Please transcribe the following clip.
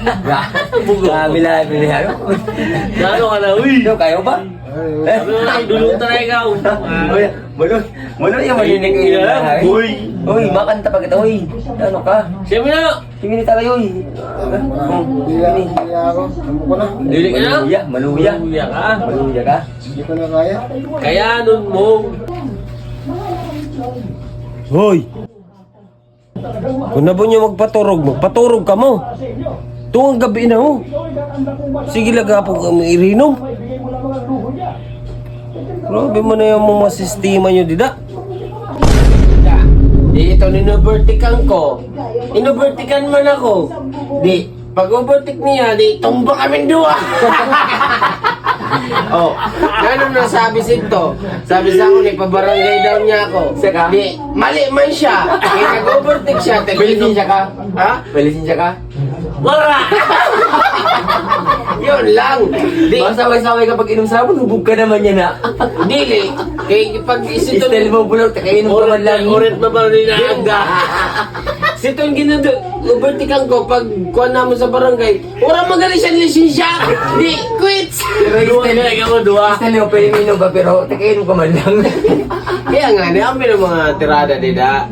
Kamila, biniharo. Gano ka na, uy! Ito, kayo ba? Sabi mo na, dulong na ikaw. Uy, Malo yung marinig kayo na. Uy! Uy, makanta pa kita, uy. Ano ka? Siyempre na! Sige nita kayo, uy. Hindi ako. Ano ko na? Dili ka na? Maluya. Maluya ka. Maluya ka. Hindi ko na kaya. Kaya nun mo. Hoy! Kung na ba niya magpaturog ka mo. Tuwang gabi na ho. Sige laga po kami irinom. Grabe mo na yung mga sistema nyo, dida. Di ito ninubertikan ko. Inubertikan man ako. Di, pag ubertik niya, di tumba kami dua. Oh, ganun na sabi sito. Sabi sa akin, ipabarangay daw niya ako. Di, mali man siya. Kaya nag-overtake siya. Belisensya ka? Ha? Belisensya ka? Wala! Yun lang. Di, Masaway-saway kapag inom sabon, hubog ka naman yan ha. dili. Kaya pag isito Style mo bulok, takainom ka man lang. Urit na ba rin aga? Sitong ginado, ubertikan ko pag kuha namin sa barangay. Orang magaling siya lisensya. Di, quits! Pero style mo, pwede minom ba, pero takainom ka man lang. Kaya nga, niambil ang mga tirada, dida.